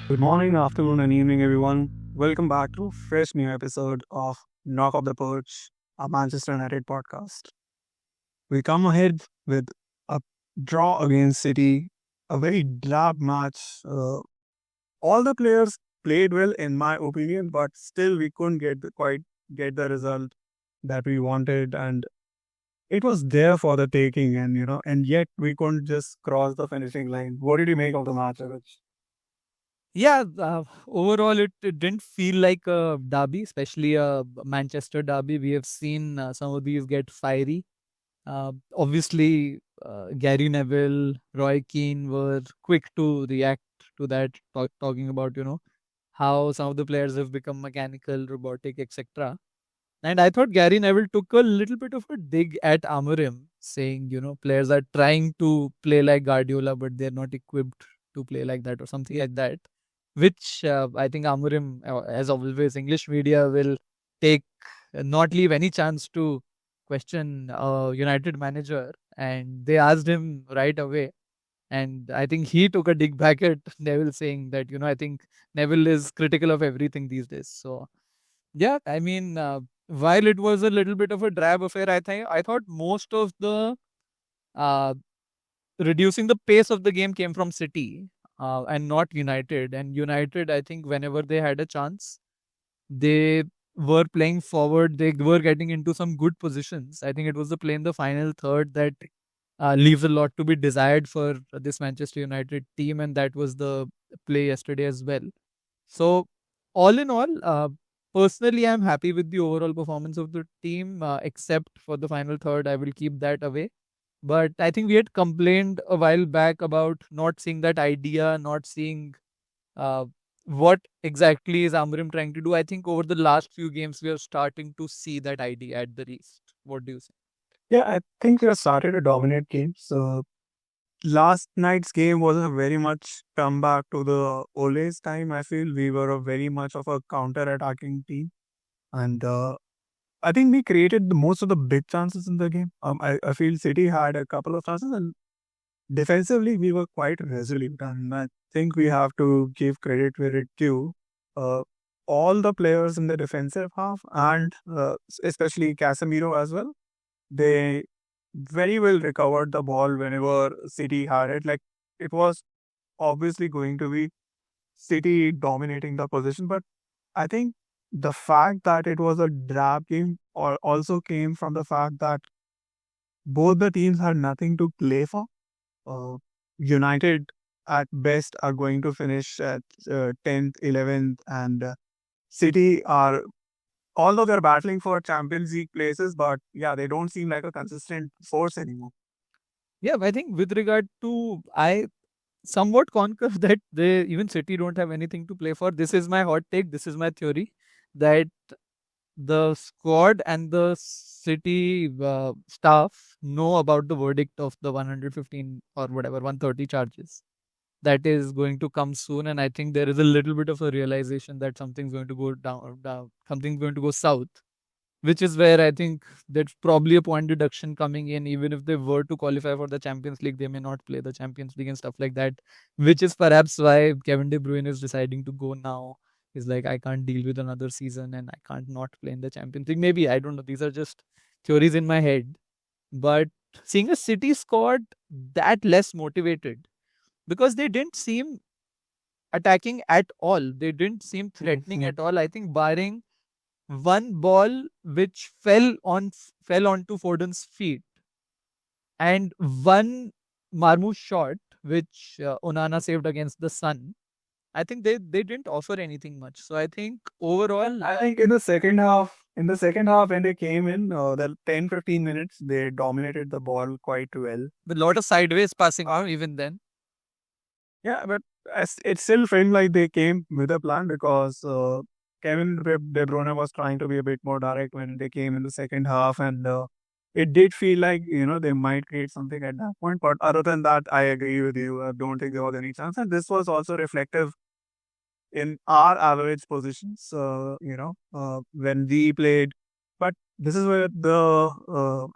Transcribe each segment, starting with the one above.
Good morning, afternoon, and evening, everyone. Welcome back to a fresh new episode of Knock Off the Perch, a Manchester United podcast. We come ahead with a draw against City, a very drab match. All the players played well, in my opinion, but still we couldn't quite get the result that we wanted, and it was there for the taking, and yet we couldn't just cross the finishing line. What did you make of the match, Rich? Yeah, overall, it didn't feel like a derby, especially a Manchester derby. We have seen some of these get fiery. Obviously, Gary Neville, Roy Keane were quick to react to that, talking about, how some of the players have become mechanical, robotic, etc. And I thought Gary Neville took a little bit of a dig at Amorim, saying, players are trying to play like Guardiola, but they're not equipped to play like that or something like that. Which I think Amorim, as always, English media will take, not leave any chance to question a United manager. And they asked him right away. And I think he took a dig back at Neville, saying that, I think Neville is critical of everything these days. So, yeah, I mean, while it was a little bit of a drab affair, I thought most of the uh, reducing the pace of the game came from City and not United. And United, I think, whenever they had a chance, they were playing forward. They were getting into some good positions. I think it was the play in the final third that leaves a lot to be desired for this Manchester United team, and that was the play yesterday as well. So, all in all, personally, I'm happy with the overall performance of the team, except for the final third. I will keep that away. But I think we had complained a while back about not seeing that idea, not seeing uh, what exactly is Amrim trying to do. I think over the last few games, we are starting to see that idea at the least. What do you say? Yeah, I think we have started to dominate games. Last night's game was a very much comeback to the Ole's time. I feel we were a very much of a counter-attacking team, and I think we created the most of the big chances in the game. I feel City had a couple of chances, and defensively we were quite resolute. And I think we have to give credit where it due. Uh, all the players in the defensive half, and especially Casemiro as well, they very well recovered the ball whenever City had it. Like, it was obviously going to be City dominating the position, but I think the fact that it was a drab game or also came from the fact that both the teams had nothing to play for. Uh, United at best are going to finish at 10th, 11th, and City are, although they're battling for Champions League places, but yeah, they don't seem like a consistent force anymore. Yeah, I think with regard to, I somewhat concur that they even City don't have anything to play for. This is my hot take. This is my theory that the squad and the City staff know about the verdict of the 115 or whatever 130 charges that is going to come soon, and I think there is a little bit of a realization that something's going to go down, something's going to go south, which is where I think there's probably a point deduction coming in. Even if they were to qualify for the Champions League, they may not play the Champions League and stuff like that, which is perhaps why Kevin De Bruyne is deciding to go now. He's like, I can't deal with another season and I can't not play in the Champions League. Maybe, I don't know. These are just theories in my head. But seeing a City squad that less motivated, because they didn't seem attacking at all. They didn't seem threatening Mhm. at all. I think barring one ball which fell onto Foden's feet, and one Marmoush shot which Onana saved against the Sun. I think they didn't offer anything much. So I think overall, I think in the second half, when they came in, the 10-15 minutes, they dominated the ball quite well. with a lot of sideways passing Uh, on even then. yeah, but it still felt like they came with a plan because De Bruyne was trying to be a bit more direct when they came in the second half, and it did feel like they might create something at that point. But other than that, I agree with you. I don't think there was any chance, and this was also reflective in our average positions. When we played, but this is where the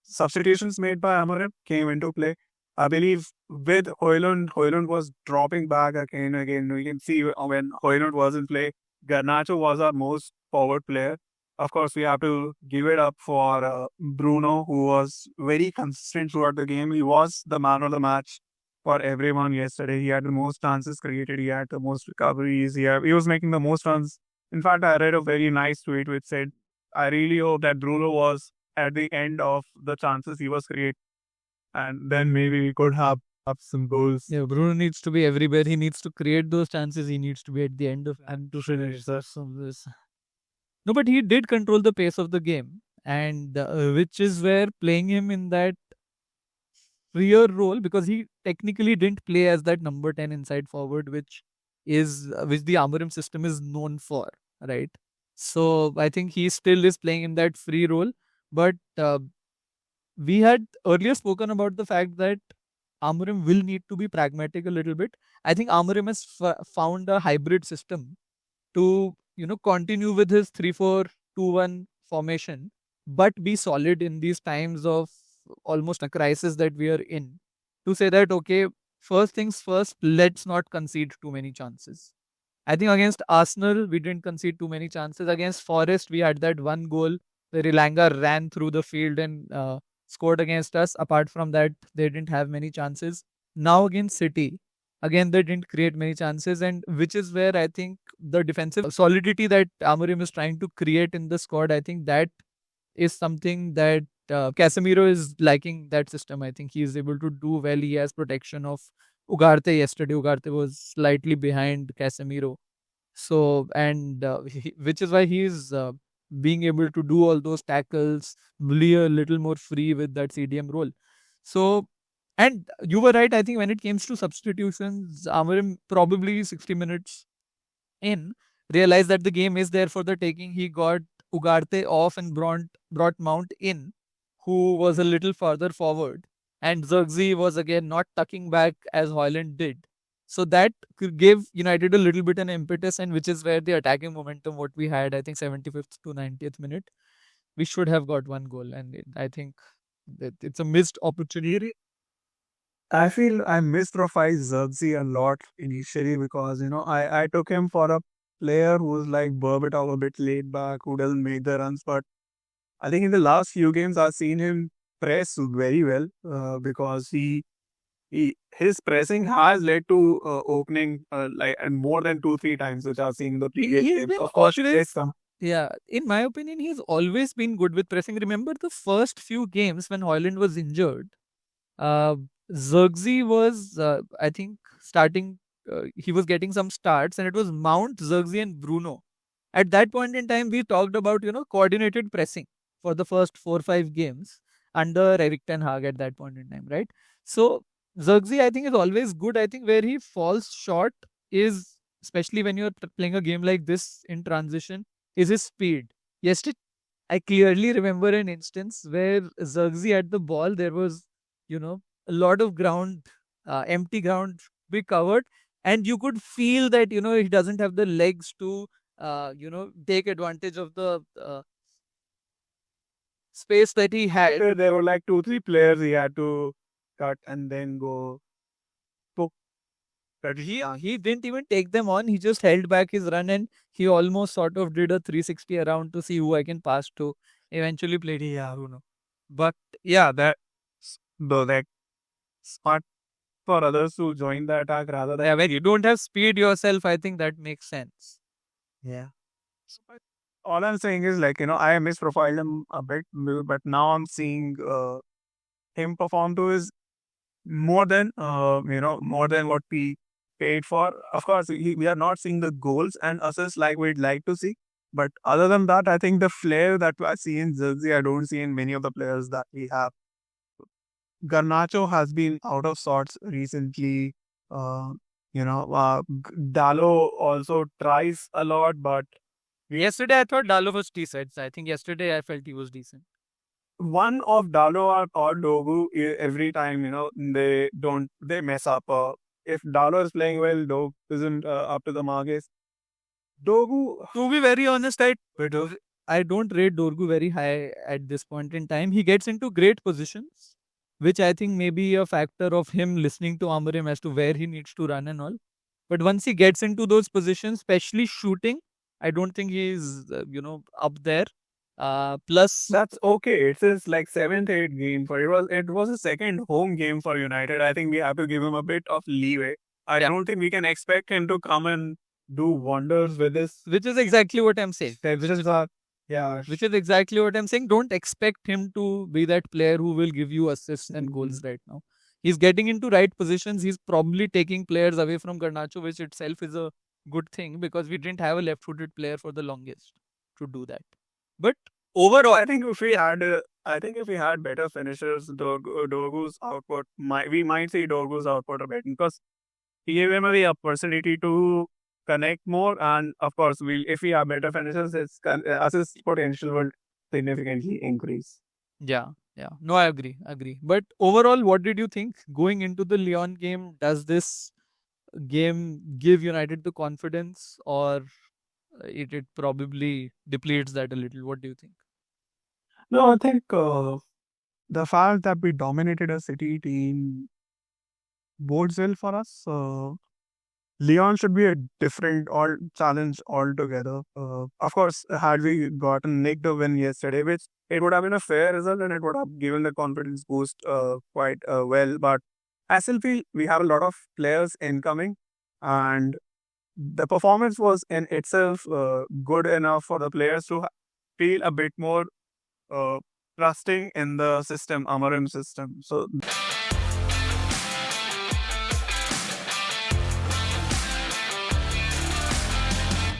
substitutions made by Amorim came into play. I believe with Hoylund was dropping back again and again. You can see when Hoylund was in play, Garnacho was our most forward player. Of course, we have to give it up for Bruno, who was very consistent throughout the game. He was the man of the match for everyone yesterday. He had the most chances created. He had the most recoveries. He was making the most runs. In fact, I read a very nice tweet which said, I really hope that Bruno was at the end of the chances he was creating, and then maybe we could have up some goals. Yeah, Bruno needs to be everywhere. He needs to create those chances. He needs to be at the end of and to finish some of this. No, but he did control the pace of the game, and which is where playing him in that freer role, because he technically didn't play as that number 10 inside forward, which the Amorim system is known for, right? So I think he still is playing in that free role, but we had earlier spoken about the fact that Amorim will need to be pragmatic a little bit. I think Amorim has found a hybrid system to continue with his 3-4-2-1 formation, but be solid in these times of almost a crisis that we are in. To say that, okay, first things first, let's not concede too many chances. I think against Arsenal, we didn't concede too many chances. Against Forest, we had that one goal where Ilanga ran through the field and scored against us. Apart from that, they didn't have many chances. Now against City, again, they didn't create many chances, and which is where I think the defensive solidity that Amorim is trying to create in the squad, I think that is something that Casemiro is liking that system. I think he is able to do well. He has protection of Ugarte yesterday. Ugarte was slightly behind Casemiro. So, and which is why he is being able to do all those tackles, be a little more free with that CDM role. So, and you were right. I think when it comes to substitutions, Amarim probably 60 minutes in realized that the game is there for the taking. He got Ugarte off and brought Mount in, who was a little further forward, and Zirkzee was again not tucking back as Hoyland did. So that could give United a little bit an impetus, and which is where the attacking momentum what we had, I think 75th to 90th minute, we should have got one goal, and I think that it's a missed opportunity. I feel I misprofiled Zirkzee a lot initially because I took him for a player who's like Berbatov, a bit laid back, who doesn't make the runs. But I think in the last few games I've seen him press very well because his pressing has led to opening like and more than 2-3 times, which I've seen in the previous He's games. been Of course, always, there's some. yeah, in my opinion, he's always been good with pressing. Remember the first few games when Hoyland was injured? Uh, Zirkzee was, I think, starting. He was getting some starts, and it was Mount, Zirkzee, and Bruno. At that point in time, we talked about coordinated pressing for the first 4 or 5 games under Eric Ten Hag at that point in time, right? So Zirkzee, I think, is always good. I think where he falls short is, especially when you're playing a game like this in transition, is his speed. Yesterday, I clearly remember an instance where Zirkzee had the ball. There was, a lot of ground, empty ground to be covered, and you could feel that he doesn't have the legs to, take advantage of the space that he had. There were like 2-3 players he had to cut and then go poke. But He didn't even take them on. He just held back his run, and he almost sort of did a 360 around to see who I can pass to. Eventually played Yaruno. But yeah, that though that smart for others to join the attack rather than. yeah, when you don't have speed yourself, I think that makes sense. Yeah. So, all I'm saying is like I misprofiled him a bit, but now I'm seeing him perform to his more than what we paid for. Of course, we are not seeing the goals and assists like we'd like to see. But other than that, I think the flair that I see in Zirkzee, I don't see in many of the players that we have. Garnacho has been out of sorts recently. Uh, Dalo also tries a lot, but Yesterday, I thought Dalo was decent. I think yesterday I felt he was decent. one of Dalo or Dogu every time they mess up. If Dalo is playing well, Dogu isn't up to the mark. Dogu, To be very honest, I don't rate Dorgu very high at this point in time. He gets into great positions, which I think may be a factor of him listening to Amorim as to where he needs to run and all. But once he gets into those positions, especially shooting, I don't think he's up there. Plus, That's okay. It's his like seventh, eighth game for it was a second home game for United. I think we have to give him a bit of leeway. I yeah, don't think we can expect him to come and do wonders with this. which is exactly what I'm saying. Which is yeah. Which is exactly what I'm saying. Don't expect him to be that player who will give you assists and goals right now. He's getting into right positions. He's probably taking players away from Garnacho, which itself is a good thing because we didn't have a left-footed player for the longest to do that. But Overall, I think if we had better finishers, Dorgu's output we might see Dorgu's output a bit because he gave him a opportunity to connect more, and of course, if we have better finishers, his assist potential will significantly increase. yeah, yeah. No, I agree. Agree. But overall, what did you think going into the Lyon game? Does this game give United the confidence, or it probably depletes that a little? What do you think? No, I think the fact that we dominated a City team bodes well for us. Leon should be a different all challenge altogether. Of course, had we gotten nicked a win yesterday, which it would have been a fair result and it would have given the confidence boost quite well. But I still feel we have a lot of players incoming, and the performance was in itself good enough for the players to feel a bit more uh, trusting in the system, Amorim system. So